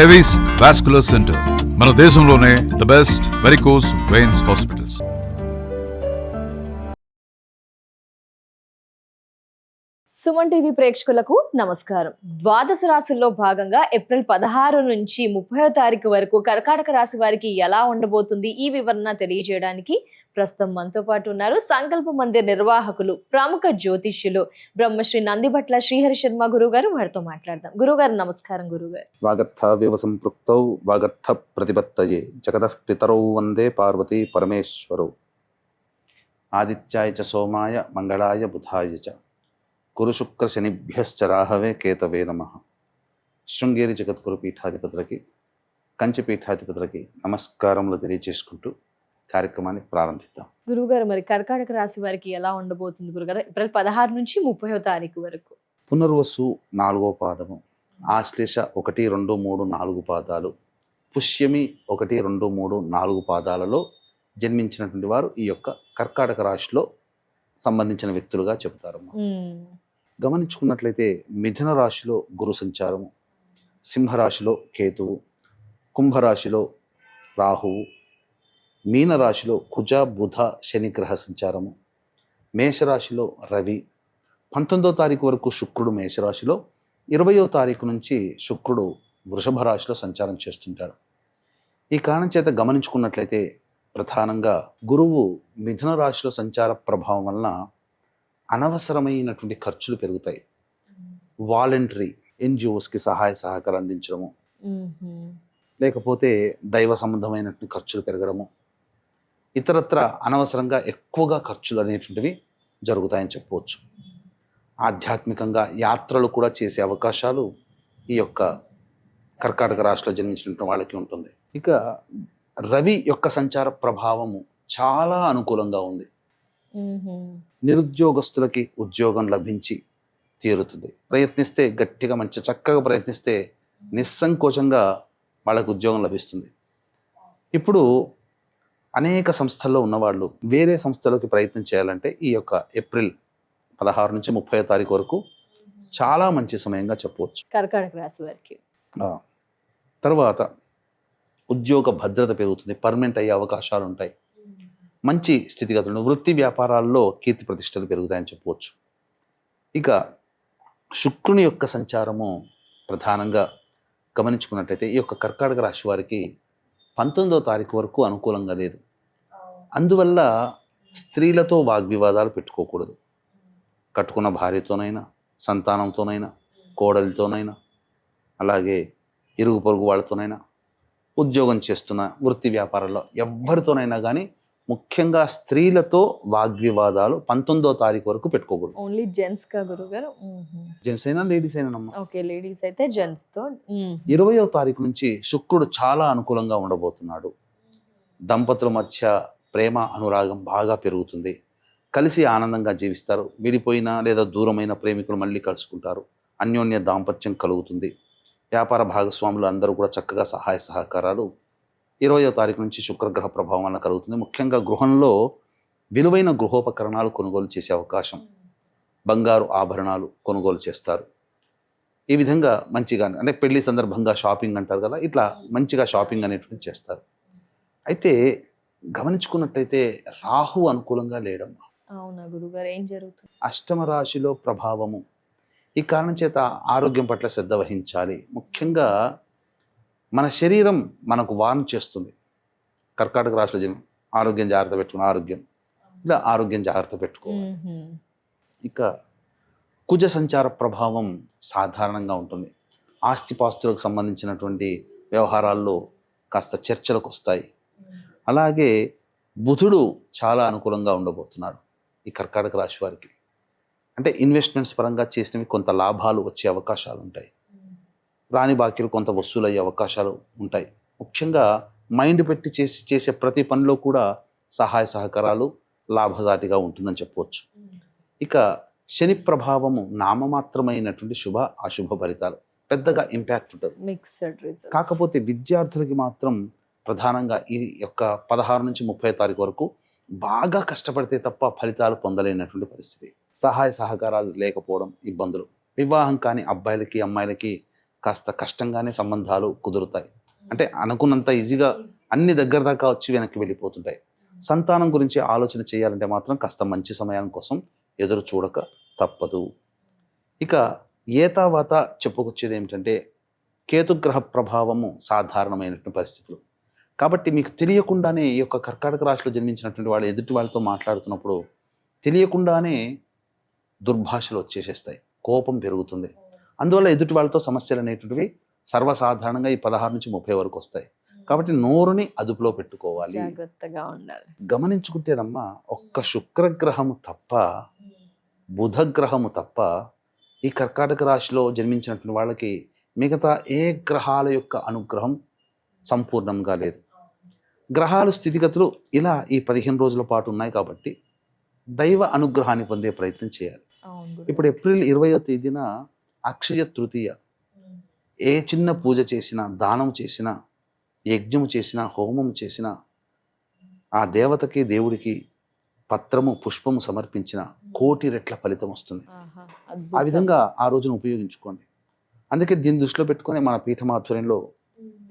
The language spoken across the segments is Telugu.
ఎవిస్ వాస్కులర్ సెంటర్ మన దేశంలోనే the best varicose veins hospitals. Suman TV ప్రేక్షకులకు నమస్కారం. ద్వాదశ రాశుల్లో భాగంగా ఏప్రిల్ 16 నుంచి 30వ తారీఖు వరకు కర్కాటక రాశి వారికి ఎలా ఉండబోతుంది ఈ వివరణ తెలియజేయడానికి ప్రస్తుతం మనతో పాటు ఉన్నారు సంకల్ప మందిర్ నిర్వాహకులు, ప్రముఖ జ్యోతిష్యులు బ్రహ్మశ్రీ నందిభట్ల శ్రీహరి శర్మ గురువు గారు. వారితో మాట్లాడదాం. గురుగారు నమస్కారం. గురుగారు, వాగర్థావ్యవ సంపృక్తౌ వాగర్థ ప్రతిపత్తయే జగతః పితరౌ వందే పార్వతీ పరమేశ్వరౌ. ఆదిత్యాయ చ సోమాయ మంగళాయ బుధాయ చ గురు శుక్ర శనిభ్యశ్చ రాహవే కేతవే నమః. శృంగేరి జగద్గురు పీఠాధిపతులకి, కంచి పీఠాధిపతులకి నమస్కారములు తెలియజేసుకుంటూ కార్యక్రమాన్ని ప్రారంభిద్దాం. గురుగారు, మరి కర్కాటక రాశి వారికి ఎలా ఉండబోతుంది గురుగారు ఏప్రిల్ 16 నుంచి 30వ తారీఖు వరకు? పునర్వసు 4వ పాదము, ఆశ్లేష 1, 2, 3, 4 పాదాలు, పుష్యమి 1, 2, 3, 4 పాదాలలో జన్మించినటువంటి వారు ఈ యొక్క కర్కాటక రాశిలో సంబంధించిన వ్యక్తులుగా చెబుతారు. గమనించుకున్నట్లయితే మిథున రాశిలో గురు సంచారము, సింహరాశిలో కేతువు, కుంభరాశిలో రాహువు, మీనరాశిలో కుజ బుధ శని గ్రహ సంచారము, మేషరాశిలో రవి, 19వ తారీఖు వరకు శుక్రుడు మేషరాశిలో, 20వ తారీఖు నుంచి శుక్రుడు వృషభ రాశిలో సంచారం చేస్తుంటాడు. ఈ కారణం చేత గమనించుకున్నట్లయితే ప్రధానంగా గురువు మిథున రాశిలో సంచార ప్రభావం వలన అనవసరమైనటువంటి ఖర్చులు పెరుగుతాయి. వాలంటరీ ఎన్జిఓస్కి సహాయ సహకారం అందించడము, లేకపోతే దైవ సంబంధమైనటువంటి ఖర్చులు పెరగడము, ఇతరత్ర అనవసరంగా ఎక్కువగా ఖర్చులు అనేటువంటివి జరుగుతాయని చెప్పవచ్చు. ఆధ్యాత్మికంగా యాత్రలు కూడా చేసే అవకాశాలు ఈ యొక్క కర్కాటక రాశిలో జన్మించినటువంటి వాళ్ళకి ఉంటుంది. ఇక రవి యొక్క సంచార ప్రభావము చాలా అనుకూలంగా ఉంది. నిరుద్యోగస్తులకి ఉద్యోగం లభించి తీరుతుంది. ప్రయత్నిస్తే గట్టిగా మంచి చక్కగా ప్రయత్నిస్తే నిస్సంకోచంగా వాళ్ళకు ఉద్యోగం లభిస్తుంది. ఇప్పుడు అనేక సంస్థల్లో ఉన్నవాళ్ళు వేరే సంస్థలోకి ప్రయత్నం చేయాలంటే ఈ యొక్క ఏప్రిల్ 16 నుంచి 30వ తారీఖు వరకు చాలా మంచి సమయంగా చెప్పవచ్చు కర్కాటక రాశి వారికి. తర్వాత ఉద్యోగ భద్రత పెరుగుతుంది, పర్మనెంట్ అయ్యే అవకాశాలు ఉంటాయి, మంచి స్థితిగతులు, వృత్తి వ్యాపారాల్లో కీర్తి ప్రతిష్టలు పెరుగుతాయని చెప్పవచ్చు. ఇక శుక్రుని యొక్క సంచారము ప్రధానంగా గమనించుకున్నట్టయితే ఈ యొక్క కర్కాటక రాశి వారికి 19వ తారీఖు వరకు అనుకూలంగా లేదు. అందువల్ల స్త్రీలతో వాగ్వివాదాలు పెట్టుకోకూడదు. కట్టుకున్న భార్యతోనైనా, సంతానంతోనైనా, కోడలితోనైనా, అలాగే ఇరుగు పొరుగు వాళ్ళతోనైనా, ఉద్యోగం చేస్తున్న వృత్తి వ్యాపారాల్లో ఎవరితోనైనా కానీ ముఖ్యంగా స్త్రీలతో వాగ్వివాదాలు 19వ తారీఖు వరకు పెట్టుకోకూడదు. ఓన్లీ జెంట్స్ కా గురుగారు? జెంట్స్ అయినా లేడీస్ అయినా. ఓకే, లేడీస్ అయితే జెంట్స్ తో. 20వ తారీఖు నుంచి శుక్రుడు చాలా అనుకూలంగా ఉండబోతున్నాడు. దంపతుల మధ్య ప్రేమ అనురాగం బాగా పెరుగుతుంది. కలిసి ఆనందంగా జీవిస్తారు. విడిపోయిన లేదా దూరమైన ప్రేమికులు మళ్ళీ కలుసుకుంటారు. అన్యోన్య దాంపత్యం కలుగుతుంది. వ్యాపార భాగస్వాములు అందరూ కూడా చక్కగా సహాయ సహకారాలు 20వ తారీఖు నుంచి శుక్రగ్రహ ప్రభావం వల్ల కలుగుతుంది. ముఖ్యంగా గృహంలో విలువైన గృహోపకరణాలు కొనుగోలు చేసే అవకాశం, బంగారు ఆభరణాలు కొనుగోలు చేస్తారు. ఈ విధంగా మంచిగా, అంటే పెళ్లి సందర్భంగా షాపింగ్ అంటారు కదా, ఇట్లా మంచిగా షాపింగ్ అనేటువంటి చేస్తారు. అయితే గమనించుకున్నట్టయితే రాహు అనుకూలంగా లేడమ్మా. అవునా గురుగారు, ఏం జరుగుతుంది? అష్టమ రాశిలో ప్రభావము. ఈ కారణం చేత ఆరోగ్యం పట్ల శ్రద్ధ వహించాలి. ముఖ్యంగా మన శరీరం మనకు వార్న్ చేస్తుంది. కర్కాటక రాశిలో జన్మ ఆరోగ్యం జాగ్రత్త పెట్టుకుని, ఆరోగ్యం జాగ్రత్త పెట్టుకోవాలి. ఇక కుజ సంచార ప్రభావం సాధారణంగా ఉంటుంది. ఆస్తిపాస్తులకు సంబంధించినటువంటి వ్యవహారాల్లో కాస్త చర్చలకు వస్తాయి. అలాగే బుధుడు చాలా అనుకూలంగా ఉండబోతున్నాడు ఈ కర్కాటక రాశి వారికి. అంటే ఇన్వెస్ట్మెంట్స్ పరంగా చేసినవి కొంత లాభాలు వచ్చే అవకాశాలు ఉంటాయి. రాని బాకీలు కొంత వసూలు అయ్యే అవకాశాలు ఉంటాయి. ముఖ్యంగా మైండ్ పెట్టి చేసే ప్రతి పనిలో కూడా సహాయ సహకారాలు లాభదాటిగా ఉంటుందని చెప్పవచ్చు. ఇక శని ప్రభావము నామమాత్రమైనటువంటి శుభ అశుభ ఫలితాలు, పెద్దగా ఇంపాక్ట్ ఉంటుంది. కాకపోతే విద్యార్థులకి మాత్రం ప్రధానంగా ఈ యొక్క 16 నుంచి 30వ తారీఖు వరకు బాగా కష్టపడితే తప్ప ఫలితాలు పొందలేనటువంటి పరిస్థితి. సహాయ సహకారాలు లేకపోవడం, ఇబ్బందులు. వివాహం కాని అబ్బాయిలకి అమ్మాయిలకి కాస్త కష్టంగానే సంబంధాలు కుదురుతాయి. అంటే అనుకున్నంత ఈజీగా అన్ని దగ్గర దాకా వచ్చి వెనక్కి వెళ్ళిపోతుంటాయి. సంతానం గురించి ఆలోచన చేయాలంటే మాత్రం కాస్త మంచి సమయం కోసం ఎదురు చూడక తప్పదు. ఇక ఏతావాత చెప్పుకొచ్చేది ఏమిటంటే కేతుగ్రహ ప్రభావము సాధారణమైనటువంటి పరిస్థితులు. కాబట్టి మీకు తెలియకుండానే ఈ యొక్క కర్కాటక రాశిలో జన్మించినటువంటి వాళ్ళు ఎదుటి వాళ్ళతో మాట్లాడుతున్నప్పుడు తెలియకుండానే దుర్భాషలు వచ్చేసేస్తాయి, కోపం పెరుగుతుంది. అందువల్ల ఎదుటి వాళ్ళతో సమస్యలు అనేటువంటివి సర్వసాధారణంగా ఈ 16 నుంచి 30 వరకు వస్తాయి. కాబట్టి నోరుని అదుపులో పెట్టుకోవాలి, జాగ్రత్తగా ఉండాలి. గమనించుకుంటేనమ్మా ఒక్క శుక్రగ్రహము తప్ప బుధగ్రహము తప్ప ఈ కర్కాటక రాశిలో జన్మించినటువంటి వాళ్ళకి మిగతా ఏ గ్రహాల యొక్క అనుగ్రహం సంపూర్ణంగా లేదు. గ్రహాలు స్థితిగతులు ఇలా ఈ 15 రోజుల పాటు ఉన్నాయి కాబట్టి దైవ అనుగ్రహాన్ని పొందే ప్రయత్నం చేయాలి. ఇప్పుడు ఏప్రిల్ 20వ తేదీన అక్షయ తృతీయ. ఏ చిన్న పూజ చేసినా, దానం చేసినా, యజ్ఞం చేసినా, హోమం చేసినా, ఆ దేవతకి దేవుడికి పత్రము పుష్పము సమర్పించిన 1,000,000 రెట్ల ఫలితం వస్తుంది. ఆ విధంగా ఆ రోజును ఉపయోగించుకోండి. అందుకే దీన్ని దృష్టిలో పెట్టుకొని మన పీఠం ఆధ్వర్యంలో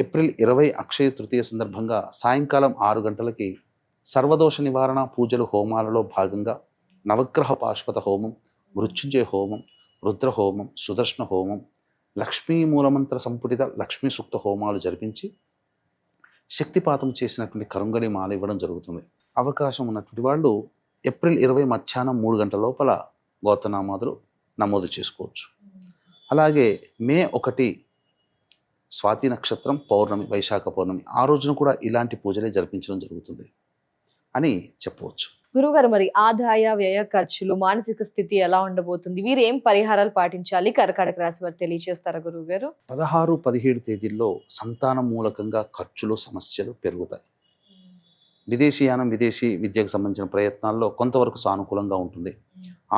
ఏప్రిల్ 20 అక్షయ తృతీయ సందర్భంగా సాయంకాలం 6 గంటలకి సర్వదోష నివారణ పూజలు హోమాలలో భాగంగా నవగ్రహ పాశుపత హోమం, మృత్యుంజయ హోమం, రుద్ర హోమం, సుదర్శన హోమం, లక్ష్మీ మూలమంత్ర సంపుటిత లక్ష్మీ సూక్త హోమాలు జరిపించి శక్తిపాతం చేసినటువంటి కరుంగలి మాల ఇవ్వడం జరుగుతుంది. అవకాశం ఉన్నటువంటి వాళ్ళు ఏప్రిల్ 20 మధ్యాహ్నం 3 గంటల లోపల గోత్రనామాదులు నమోదు చేసుకోవచ్చు. అలాగే మే 1 స్వాతి నక్షత్రం పౌర్ణమి, వైశాఖ పౌర్ణమి, ఆ రోజున కూడా ఇలాంటి పూజలే జరిపించడం జరుగుతుంది అని చెప్పవచ్చు. గురుగారు, మరి ఆదాయ వ్యయ ఖర్చులు, మానసిక స్థితి ఎలా ఉండబోతుంది? వీరు ఏం పరిహారాలు పాటించాలి? కర్కాటక రాశి వారు తెలియజేస్తారా గురువు గారు? 16, 17 తేదీల్లో సంతానం మూలకంగా ఖర్చులు, సమస్యలు పెరుగుతాయి. విదేశీయానం, విదేశీ విద్యకు సంబంధించిన ప్రయత్నాల్లో కొంతవరకు సానుకూలంగా ఉంటుంది.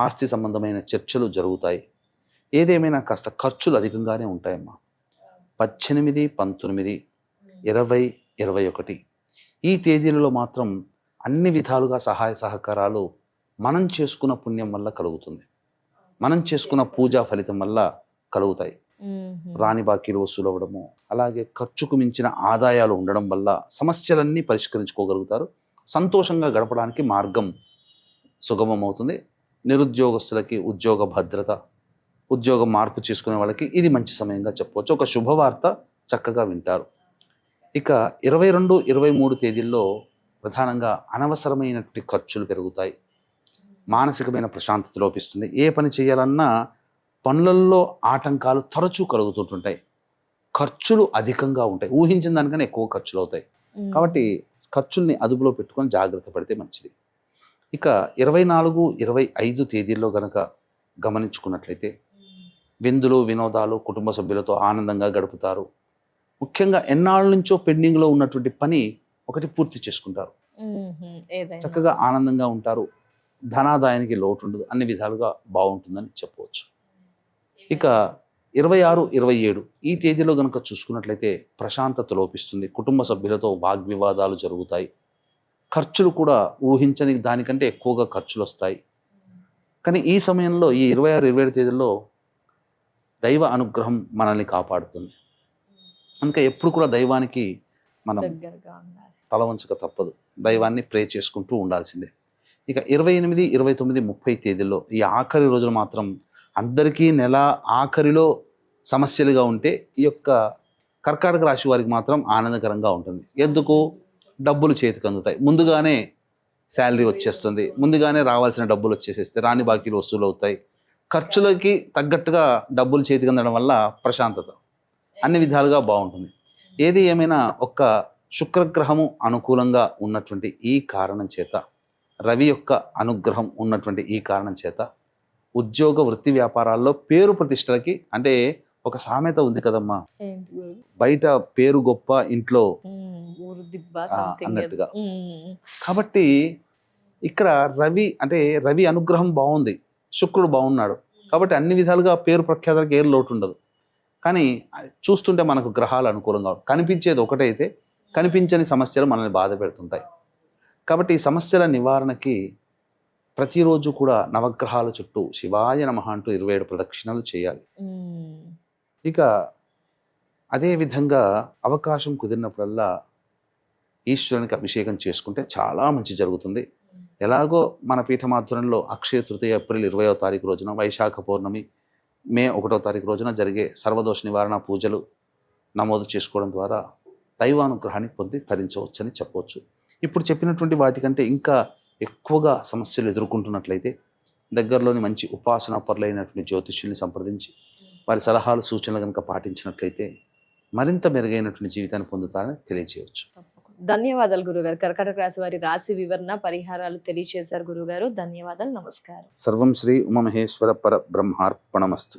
ఆస్తి సంబంధమైన చర్చలు జరుగుతాయి. ఏదేమైనా కాస్త ఖర్చులు అధికంగానే ఉంటాయమ్మా. 18, 19, 20, 21 ఈ తేదీలలో మాత్రం అన్ని విధాలుగా సహాయ సహకారాలు మనం చేసుకున్న పుణ్యం వల్ల కలుగుతుంది. మనం చేసుకున్న పూజా ఫలితం వల్ల కలుగుతాయి. రాని బాకీలు వసూలు అవ్వడము, అలాగే ఖర్చుకు మించిన ఆదాయాలు ఉండడం వల్ల సమస్యలన్నీ పరిష్కరించుకోగలుగుతారు. సంతోషంగా గడపడానికి మార్గం సుగమం అవుతుంది. నిరుద్యోగస్తులకి ఉద్యోగ భద్రత, ఉద్యోగం మార్పు చేసుకునే వాళ్ళకి ఇది మంచి సమయంగా చెప్పవచ్చు. ఒక శుభవార్త చక్కగా వింటారు. ఇక 22, 23 తేదీల్లో ప్రధానంగా అనవసరమైనటువంటి ఖర్చులు పెరుగుతాయి. మానసికమైన ప్రశాంతత లోపిస్తుంది. ఏ పని చేయాలన్నా పనులలో ఆటంకాలు తరచూ కలుగుతుంటుంటాయి. ఖర్చులు అధికంగా ఉంటాయి. ఊహించిన దానికన్నా ఎక్కువ ఖర్చులు అవుతాయి. కాబట్టి ఖర్చుల్ని అదుపులో పెట్టుకొని జాగ్రత్త పడితే మంచిది. ఇక 24, 25 తేదీల్లో గనక గమనించుకున్నట్లయితే విందులు, వినోదాలు, కుటుంబ సభ్యులతో ఆనందంగా గడుపుతారు. ముఖ్యంగా ఎన్నాళ్ళ నుంచో పెండింగ్లో ఉన్నటువంటి పని ఒకటి పూర్తి చేసుకుంటారు. చక్కగా ఆనందంగా ఉంటారు. ధనాదాయానికి లోటు ఉండదు. అన్ని విధాలుగా బాగుంటుందని చెప్పవచ్చు. ఇక 26, 27 ఈ తేదీలో కనుక చూసుకున్నట్లయితే ప్రశాంతత లోపిస్తుంది. కుటుంబ సభ్యులతో వాగ్వివాదాలు జరుగుతాయి. ఖర్చులు కూడా ఊహించని దానికంటే ఎక్కువగా ఖర్చులు వస్తాయి. కానీ ఈ సమయంలో ఈ 26, 27 తేదీల్లో దైవ అనుగ్రహం మనల్ని కాపాడుతుంది. అందుకే ఎప్పుడు కూడా దైవానికి మనం తల వంచక తప్పదు. దైవాన్ని ప్రే చేసుకుంటూ ఉండాల్సిందే. ఇక 28, 29, 30 తేదీల్లో ఈ ఆఖరి రోజులు మాత్రం అందరికీ నెల ఆఖరిలో సమస్యలుగా ఉంటే ఈ యొక్క కర్కాటక రాశి వారికి మాత్రం ఆనందకరంగా ఉంటుంది. ఎందుకు? డబ్బులు చేతికి అందుతాయి. ముందుగానే శాలరీ వచ్చేస్తుంది. ముందుగానే రావాల్సిన డబ్బులు వచ్చేసేస్తే రాని బాకీలు వసూలు అవుతాయి. ఖర్చులకి తగ్గట్టుగా డబ్బులు చేతికి అందడం వల్ల ప్రశాంతత అన్ని విధాలుగా బాగుంటుంది. ఏది ఏమైనా ఒక్క శుక్రగ్రహము అనుకూలంగా ఉన్నటువంటి ఈ కారణం చేత, రవి యొక్క అనుగ్రహం ఉన్నటువంటి ఈ కారణం చేత ఉద్యోగ వృత్తి వ్యాపారాల్లో పేరు ప్రతిష్టలకి, అంటే ఒక సామెత ఉంది కదమ్మా, బయట పేరు గొప్ప ఇంట్లో అన్నట్టుగా. కాబట్టి ఇక్కడ రవి అనుగ్రహం బాగుంది, శుక్రుడు బాగున్నాడు. కాబట్టి అన్ని విధాలుగా పేరు ప్రఖ్యాతలకు ఏ లోటు ఉండదు. కానీ చూస్తుంటే మనకు గ్రహాలు అనుకూలంగా కనిపించేది ఒకటైతే కనిపించని సమస్యలు మనల్ని బాధ పెడుతుంటాయి. కాబట్టి ఈ సమస్యల నివారణకి ప్రతిరోజు కూడా నవగ్రహాల చుట్టూ శివాయ నమః అంటూ 27 ప్రదక్షిణలు చేయాలి. ఇక అదేవిధంగా అవకాశం కుదిరినప్పుడల్లా ఈశ్వరునికి అభిషేకం చేసుకుంటే చాలా మంచి జరుగుతుంది. ఎలాగో మన పీఠమాధ్వర్యంలో అక్షయ తృతీయ ఏప్రిల్ 20వ తారీఖు రోజున, వైశాఖ పౌర్ణమి మే 1వ తారీఖు రోజున జరిగే సర్వదోష నివారణ పూజలు నమోదు చేసుకోవడం ద్వారా దైవానుగ్రహాన్ని పొంది తరించవచ్చని చెప్పవచ్చు. ఇప్పుడు చెప్పినటువంటి వాటికంటే ఇంకా ఎక్కువగా సమస్యలు ఎదుర్కొంటున్నట్లయితే దగ్గరలోని మంచి ఉపాసనా పరులైనటువంటి జ్యోతిష్యుల్ని సంప్రదించి వారి సలహాలు సూచనలు కనుక పాటించినట్లయితే మరింత మెరుగైనటువంటి జీవితాన్ని పొందుతారని తెలియజేయవచ్చు. ధన్యవాదాలు గురుగారు. కర్కాటక రాశి వారి రాశి వివరణ పరిహారాలు తెలియజేశారు గురుగారు. ధన్యవాదాలు. నమస్కారం. సర్వం శ్రీ ఉమామహేశ్వర పర బ్రహ్మార్పణమస్తు.